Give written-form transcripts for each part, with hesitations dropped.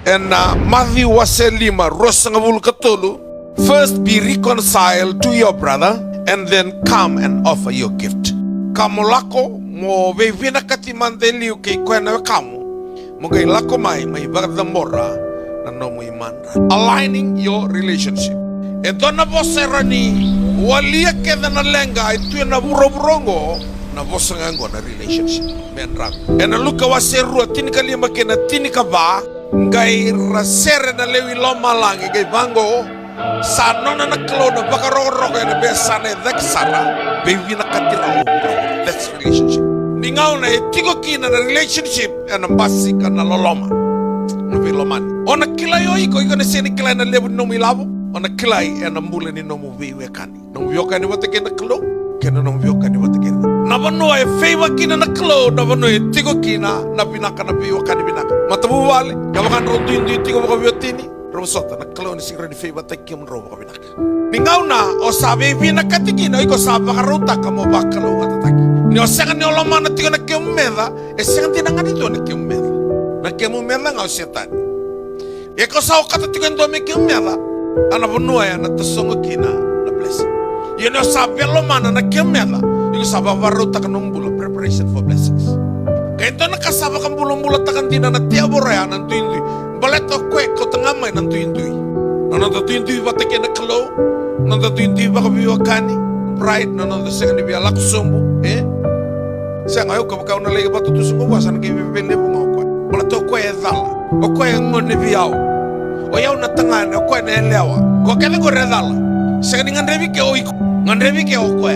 And Matthew wase 5 rosangabul katulu. First be reconciled to your brother, and then come and offer your gift. Kamu lako mo vevina kati mandeliu kay kwena kamu. Mo kay lako may bagdamora na no mo imandra. Aligning your relationship. E dona voserani walia keda na lenga itu na burongo na vosangango na relationship. Mendrag. E na luka waseru tinika lima kena tinika ba ngai rasere na lewi loma langi kay bango. Sa nona na klo na bakaroro na besane daksara baby na katira. That's relationship. Ningaw na tigo kina na relationship na basi ka na loloma na viloman ona kilay iko na sini kilay na lebu no milabo ona kilay na mule ni no muviwe kani no vyoka ni wate kena klo kena no vyoka ni wate kena na vano ay favor kina na klo na vano ay tigo kina na binaka na biwa kani binaka matabu wale kawakan roto hindi tigo mga vyotini Rosota na klo ni siguro ni favor takim robo ka binaka ningaw na o sabi binakatikina iko sabi karuta kamo bakalo katataki ni o senga ni oloma na tigo na kiumeda e senga tinanga dito na kiumeda na kiumeda nga o setani e ko sa o katatigo ndo me kiumeda ana vonua ya na tasongo kina na blessing yun o sabi oloma na kiumeda iko sabi varuta kanumbula preparation for blessings kaya ito nakasaba kang bulong-bula takan din na tiaboraya ng tuyin-tuy baleto kwe ko tangamay ng tuyin-tuy nanong tuyin-tuy ba takin na kalo nanong tuyin-tuy ba kabiwakani pride nanong senga ni biya lakusombo siya ngayon kapag na lagi ba tutusong ko wasan nagibibili mo nga kwe baleto kwe edala o kwe ngon ni biyaw o yaw na tangan o kwe na elewa ko kaya ko redala siya nga nrebi ke o iko nga nrebi ke o kwe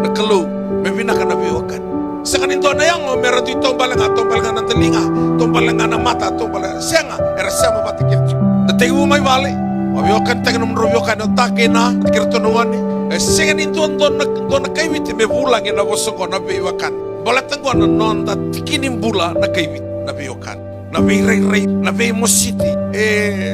na kalo may binaka na biwakani sa kanin doon na yan, meron dito tombalangan ng talinga, tombalangan ng mata, tombalangan. Siya nga, erasya mo batikir. Natay mo may wali. Mabiokan tayo ng robiokan ng take na, kirtunuan ni. Siya nga nito doon na kaywit, may bulang yung nabosong ko, nabiwakan. Balatan ko na noon, tikinim bula na kaywit, nabiwakan. Nabiray-ray, nabimositi.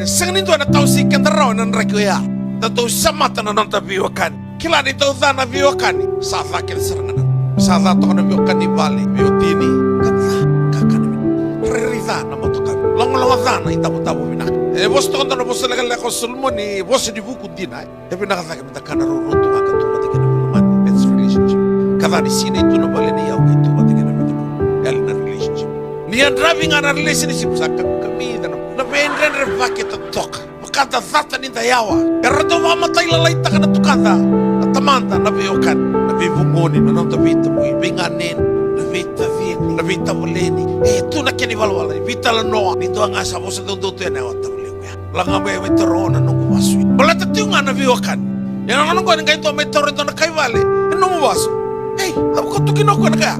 Siya nga nito na tao si kandaraw ng rakuya. Nataw sa mata na noon nabiwakan. Kila nito na nabiwakan, sa akin sarangan. Sada to na biyo kanibali, biyo tini, kata, kakanamin. Rerida na mo to kami. Long-longan na itabo-tabo minak. Bos to na bos talaga lako sulmo ni bos di buku dinay. Tapi nakatake mita kanaruruto nga katuma taga na naman. That's relationship. Kada ni sina ito na bali niya o ito taga na mita ko. Gali na relationship. Niya driving nga na relationship sa kami na vendren refakit at tok. Makata thata ni tayawa. Erdo mamatay lalay taka na tukada. At tamanta na biyokan. Vivungoni na nong tabita mo ibinganin navita vini navita voleni tu na keni valwala vita la noa nito ang asa mo sa dodo to na wata mo lang nga may toro na nung wasu balata tu nga na viwakan yan ang ko nga ito may toro to na kay vale nung wasu hey ako to kinoko na ka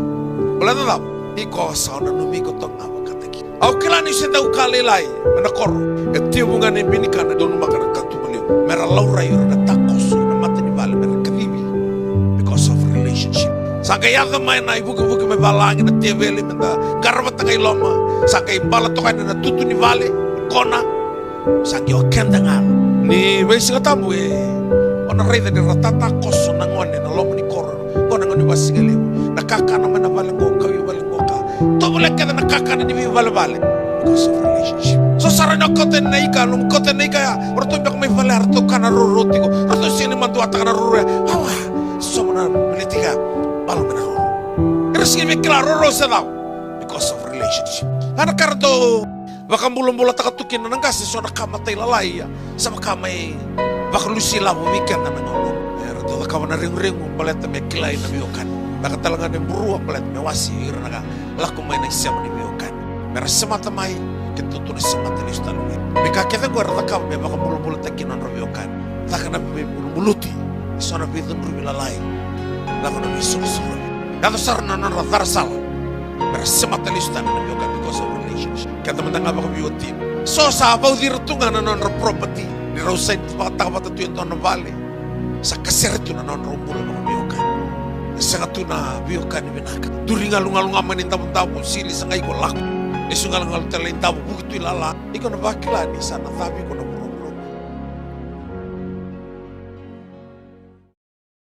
balata daw iko sa na numiko to nga wakataki au kila ni seta ukalelai na koro eti bunga ni binika na donu makana katubali mera laura yura na takos na mata ni vale mera relationship. Sangkay yaga may na ibuka-buka may balangin na tebeli menda karabat ngay loma. Sangkay balato kayo na natuto ni vale kona. Sangkay o kenda nga. Ni besi nga tamu ona reda ni ratata koso na ngone na loma ni koro. Kona ngone basigaliw. Nakaka naman na balango kayo balango ka. Tobole ka na nakaka na ni vale-vale. Because of relationship. So sarang kote na ika, nung kote na ika ya. Orto biyak may vale harto ka na ruruti ko. Orto sini manduata ka na ruruti. Hawa. Somos política palomero. Eres que me claro rosa daw because of relationship. Anak karto baka bulong-bula takatukin na nangkas so nakamatay lalay sa makamay baka lusila bumikan na nangolo. Pero to ka na ring-ring palet me kilay na biyokan. Baka talaga ni buruan palet me wasi ira naga lako may nagsiyam ni biyokan. Pero sa mata may kitutunis sa mata ni ustalo. Me kakita ko ra ka me baka bulong-bula takin na biyokan. Taka na me bulong-buluti. So na bidang rumilalay. Lako na misok-sok. Kato sarana na radar sala. Pero sa matalistan na biyokan because of relationship. Kaya naman nga baka biyotin. So sa abaw dirtungan na non property. Ni Rosay makatakapat ito yung tono valley. Sa kaserito na non rumula mga biyokan. Sa nga ito na biyokan ni binaka. Duri nga lunga-lunga manintapon-tapon sili sa ngay ko lako. Isu nga lunga-lunga talay tabo bukit ilala. Ikaw na bakila ni sana tabi ko na